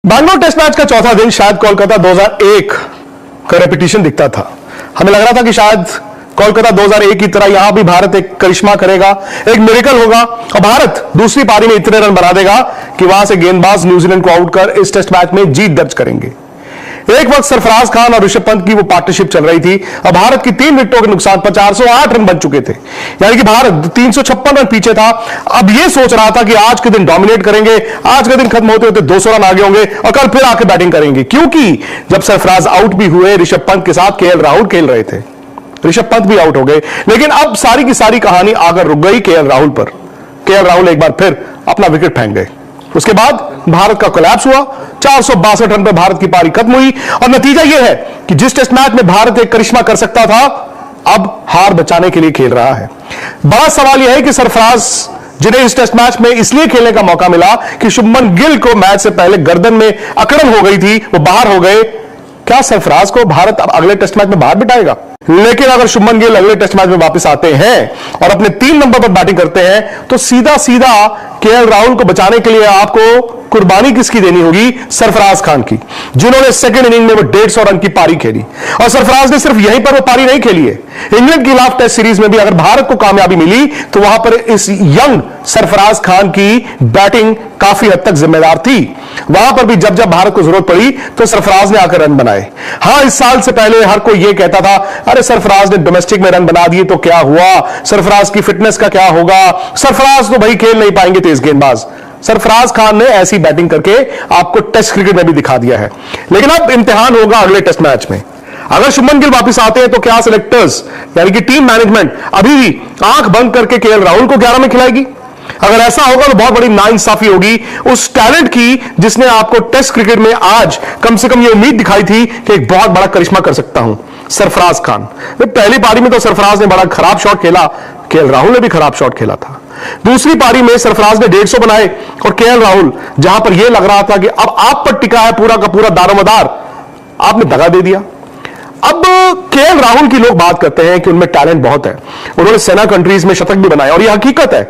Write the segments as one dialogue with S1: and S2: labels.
S1: Bangalore test match का चौथा दिन शायद कोलकाता 2001 का रेपिटेशन दिखता था। हमें लग रहा था कि शायद कोलकाता 2001 की तरह यहां भी भारत एक करिश्मा करेगा, एक मिरेकल होगा और भारत दूसरी पारी में इतने रन बना देगा कि वहां से गेंदबाज न्यूजीलैंड को आउट कर इस टेस्ट मैच में जीत दर्ज करेंगे। एक वक्त सरफराज खान और ऋषभ पंत की वो पार्टनरशिप चल रही थी और भारत की 3 विकेटों के नुकसान पर 408 रन बन चुके थे, यानी कि भारत 356 रन पीछे था। अब ये सोच रहा था कि आज के दिन डोमिनेट करेंगे, आज के दिन खत्म होते होते 200 रन आगे होंगे और कल फिर आके बैटिंग करेंगे, क्योंकि जब सरफराज आउट भी हुए ऋषभ पंत के साथ केएल राहुल खेल रहे थे। ऋषभ पंत भी आउट हो गए, लेकिन अब सारी की सारी कहानी आकर रुक गई केएल राहुल पर। केएल राहुल एक बार फिर अपना विकेट फेंक गए। उसके बाद भारत का कोलैप्स हुआ, 462 रन पर भारत की पारी खत्म हुई और नतीजा यह है कि जिस टेस्ट मैच में भारत एक करिश्मा कर सकता था, अब हार बचाने के लिए खेल रहा है। बड़ा सवाल यह है कि सरफराज, जिन्हें इस टेस्ट मैच में इसलिए खेलने का मौका मिला कि शुभमन गिल को मैच से पहले गर्दन में अकड़न हो गई थी, वो बाहर हो गए। क्या सरफराज को भारत अब अगले टेस्ट मैच में बाहर बिठाएगा? लेकिन अगर शुभमन गिल अगले टेस्ट मैच में वापस आते हैं और अपने 3 नंबर पर बैटिंग करते हैं, तो सीधा सीधा केएल राहुल को बचाने के लिए आपको कुर्बानी किसकी देनी होगी? सरफराज खान की, जिन्होंने सेकंड इनिंग में वो 150 रन की पारी खेली। और सरफराज ने सिर्फ यहीं पर वो पारी नहीं खेली है, इंग्लैंड के खिलाफ टेस्ट सीरीज में भी अगर भारत को कामयाबी मिली तो वहां पर इस यंग सरफराज खान की बैटिंग काफी हद तक जिम्मेदार थी। वहां पर भी जब जब भारत को जरूरत पड़ी तो सरफराज ने आकर रन बनाए। हां, इस साल से पहले हर कोई यह कहता था, अरे सरफराज ने डोमेस्टिक में रन बना दिए तो क्या हुआ, सरफराज की फिटनेस का क्या होगा, सरफराज तो भाई खेल नहीं पाएंगे तेज गेंदबाज। सरफराज खान ने ऐसी बैटिंग करके आपको टेस्ट क्रिकेट में भी दिखा दिया है। लेकिन अब इम्तिहान होगा अगले टेस्ट मैच में। अगर शुभमन गिल वापस आते हैं तो क्या सिलेक्टर्स यानी कि टीम मैनेजमेंट अभी भी आंख बंद करके केएल राहुल को 11 में खिलाएगी? अगर ऐसा होगा तो बहुत बड़ी नाइंसाफी होगी उस टैलेंट की जिसने आपको टेस्ट क्रिकेट में आज कम से कम यह उम्मीद दिखाई थी कि एक बहुत बड़ा करिश्मा कर सकता हूं। सरफराज खान, पहली पारी में तो सरफराज ने बड़ा खराब शॉट खेला, केएल राहुल ने भी खराब शॉट खेला था। दूसरी पारी में सरफराज ने 150 बनाए और केएल राहुल, जहां पर यह लग रहा था कि अब आप पर टिका है पूरा का पूरा दारोमदार, आपने दगा दे दिया। अब केएल राहुल की लोग बात करते हैं कि उनमें टैलेंट बहुत है, उन्होंने सेना कंट्रीज में शतक भी बनाए और यह हकीकत है,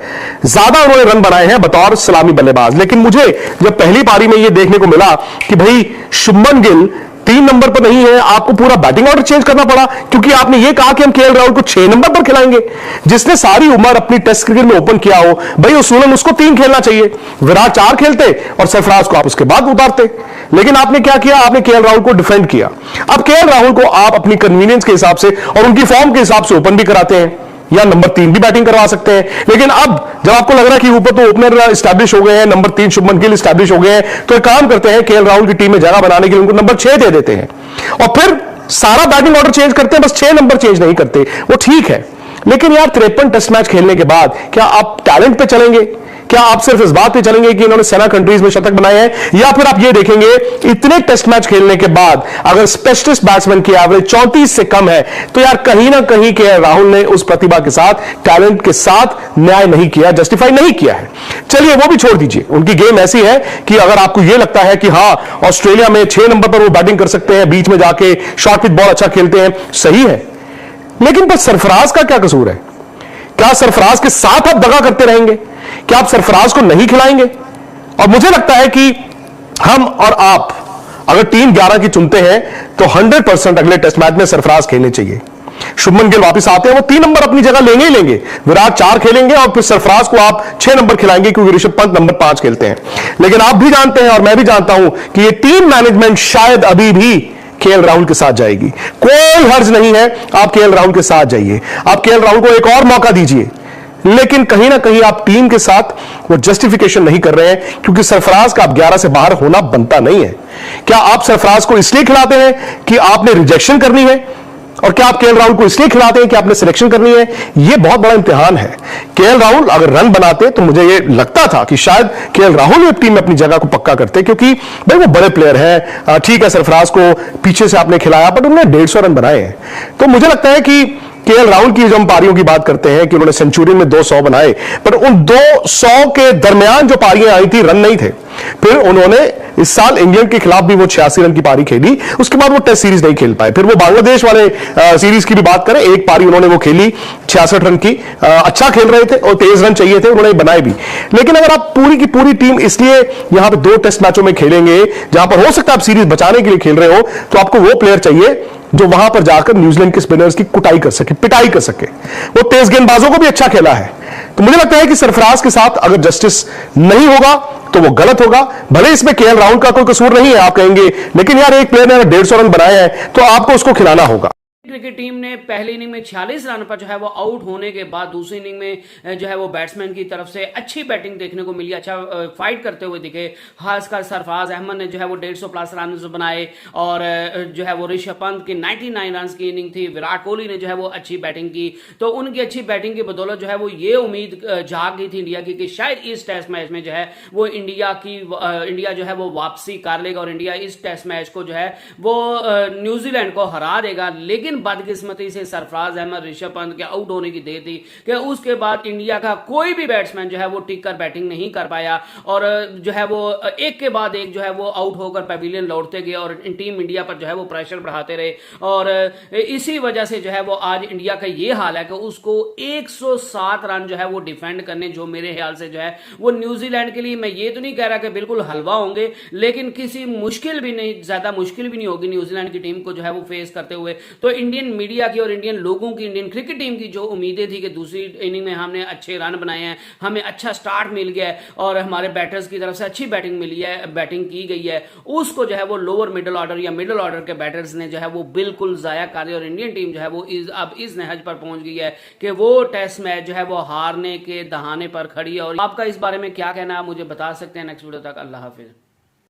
S1: ज्यादा उन्होंने रन बनाए हैं बतौर सलामी बल्लेबाज। लेकिन मुझे जब पहली पारी में यह देखने को मिला कि भाई शुभमन गिल 3 नंबर पर नहीं है, आपको पूरा बैटिंग ऑर्डर चेंज करना पड़ा, क्योंकि आपने यह कहा कि हम केएल राहुल को 6 नंबर पर खिलाएंगे। जिसने सारी उम्र अपनी टेस्ट क्रिकेट में ओपन किया हो, भाई उसूलन उसको 3 खेलना चाहिए। विराट 4 खेलते और सरफराज को आप उसके बाद उतारते। लेकिन आपने क्या किया? आपने केएल राहुल को डिफेंड किया। अब केएल राहुल को आप अपनी कन्वीनियंस के हिसाब से और उनकी फॉर्म के हिसाब से ओपन भी कराते हैं या नंबर 3 भी बैटिंग करवा सकते हैं। लेकिन अब जब आपको लग रहा है कि ऊपर तो ओपनर स्टैब्लिश हो गए हैं, नंबर 3 शुभमन गिल स्टैब्लिश हो गए हैं, तो एक काम करते हैं, केएल राहुल की टीम में जगह बनाने के लिए उनको नंबर 6 दे देते हैं और फिर सारा बैटिंग ऑर्डर चेंज करते हैं, बस 6 नंबर चेंज नहीं करते। वो ठीक है, लेकिन यार 53 टेस्ट मैच खेलने के बाद क्या आप टैलेंट पे चलेंगे? क्या आप सिर्फ इस बात पे चलेंगे कि इन्होंने सेना कंट्रीज में शतक बनाए हैं, या फिर आप ये देखेंगे इतने टेस्ट मैच खेलने के बाद अगर स्पेशलिस्ट बैट्समैन की एवरेज 34 से कम है तो यार कहीं ना कहीं केएल राहुल ने उस प्रतिभा के साथ, टैलेंट के साथ न्याय नहीं किया, जस्टिफाई नहीं किया है। चलिए वो भी छोड़ दीजिए, उनकी गेम ऐसी है कि अगर आपको यह लगता है कि हां ऑस्ट्रेलिया में 6 नंबर पर वो बैटिंग कर सकते हैं, बीच में जाके शॉर्ट पिच बॉल अच्छा खेलते हैं, सही है। लेकिन बस सरफराज का क्या कसूर है? क्या सरफराज के साथ आप दगा करते रहेंगे? क्या आप सरफराज को नहीं खिलाएंगे? और मुझे लगता है कि हम और आप अगर टीम 11 की चुनते हैं तो 100% अगले टेस्ट मैच में सरफराज खेलने चाहिए। शुभमन गिल वापस आते हैं, वो 3 नंबर अपनी जगह लेंगे ही लेंगे, विराट 4 खेलेंगे और फिर सरफराज को आप 6 नंबर खिलाएंगे क्योंकि ऋषभ पंत नंबर 5 खेलते हैं। लेकिन आप भी जानते हैं और मैं भी जानता हूं कि ये टीम मैनेजमेंट शायद अभी भी केएल राहुल के साथ जाएगी। कोई हर्ज नहीं है, आप केएल राहुल के साथ जाइए, आप केएल राहुल को एक और मौका दीजिए। लेकिन कहीं ना कहीं आप टीम के साथ वो जस्टिफिकेशन नहीं कर रहे हैं, क्योंकि सरफराज का आप 11 से बाहर होना बनता नहीं है। क्या आप सरफराज को इसलिए खिलाते हैं कि आपने रिजेक्शन करनी है, और क्या आप केएल राहुल को इसलिए खिलाते हैं कि आपने सिलेक्शन करनी है? यह बहुत बड़ा इम्तिहान है। केएल राहुल अगर रन बनाते तो मुझे यह लगता था कि शायद केएल राहुल भी टीम में अपनी जगह को पक्का करते, क्योंकि भाई वो बड़े प्लेयर हैं। ठीक है, सरफराज को पीछे से आपने खिलाया, बट उन्होंने 150 रन बनाए हैं। तो मुझे लगता है कि केएल राहुल की जब हम पारियों की बात करते हैं कि उन्होंने सेंचुरियन में 200 बनाए, पर उन 200 के दरमियान जो पारियां आई थी रन नहीं थे। फिर उन्होंने इस साल इंग्लैंड के खिलाफ भी वो 86 रन की पारी खेली, उसके बाद वो टेस्ट सीरीज नहीं खेल पाए। फिर वो बांग्लादेश वाले सीरीज की भी बात करें, एक पारी उन्होंने वो खेली 66 रन की, अच्छा खेल रहे थे और तेज रन चाहिए थे, उन्होंने बनाए भी। लेकिन अगर आप पूरी की पूरी टीम इसलिए यहां पे 2 टेस्ट मैचों में खेलेंगे जहां पर हो सकता है आप सीरीज बचाने के लिए खेल रहे हो, तो आपको वो प्लेयर चाहिए जो वहां पर जाकर न्यूजीलैंड के स्पिनर्स की कुटाई कर सके, पिटाई कर सके। वो तेज गेंदबाजों को भी अच्छा खेला है। तो मुझे लगता है कि सरफराज के साथ अगर जस्टिस नहीं होगा तो वो गलत होगा। भले इसमें केएल राहुल का कोई कसूर नहीं है आप कहेंगे, लेकिन यार एक प्लेयर ने अगर 150 रन बनाए हैं तो आपको उसको खिलाना होगा।
S2: क्रिकेट टीम ने पहली इनिंग में 46 रन पर जो है वो आउट होने के बाद दूसरी इनिंग में जो है वो बैट्समैन की तरफ से अच्छी बैटिंग देखने को मिली, अच्छा फाइट करते हुए दिखे। खासकर सरफराज अहमद ने जो है वो 150 प्लस रन बनाए और जो है वो ऋषभ पंत की 99 रन की इनिंग थी। विराट कोहली ने जो है वो अच्छी बैटिंग की। तो उनकी अच्छी बैटिंग की बदौलत जो है वो ये उम्मीद जाग गई थी इंडिया की कि शायद इस टेस्ट मैच में जो है वो इंडिया जो है वो वापसी कर लेगा और इंडिया इस टेस्ट मैच को जो है वो न्यूजीलैंड को हरा देगा। लेकिन बदकिस्मती से सरफराज अहमद ऋषभ पंत के आउट होने की देर थी कि उसके बाद इंडिया का कोई भी बैट्समैन जो है वो टिक कर बैटिंग नहीं कर पाया और जो है वो एक के बाद एक जो है वो आउट होकर पैविलियन लौटते गए और टीम इंडिया पर जो है वो प्रेशर बढ़ाते रहे। और इसी वजह से जो है वो आज इंडिया का ये हाल है कि उसको 107 रन जो है वो डिफेंड करने, जो मेरे ख्याल से जो है वो न्यूजीलैंड के लिए, मैं ये तो नहीं कह रहा कि बिल्कुल हलवा होंगे, लेकिन किसी मुश्किल भी नहीं, ज्यादा मुश्किल भी नहीं होगी न्यूजीलैंड की टीम को जो है वो फेस करते हुए। तो इंडियन मीडिया की और इंडियन लोगों की, इंडियन क्रिकेट टीम की जो उम्मीदें थी कि दूसरी इनिंग में हमने अच्छे रन बनाए हैं, हमें अच्छा स्टार्ट मिल गया है और हमारे बैटर्स की तरफ से अच्छी बैटिंग मिली है, बैटिंग की गई है, उसको जो है वो लोअर मिडिल ऑर्डर या मिडिल ऑर्डर के बैटर्स ने जो है वो बिल्कुल जाया कर दिया और इंडियन टीम जो है वो अब इस नहज पर पहुंच गई है कि वो टेस्ट मैच जो है वो हारने के दहाने पर खड़ी है। और आपका इस बारे में क्या कहना है मुझे बता सकते हैं। नेक्स्ट वीडियो तक अल्लाह हाफिज।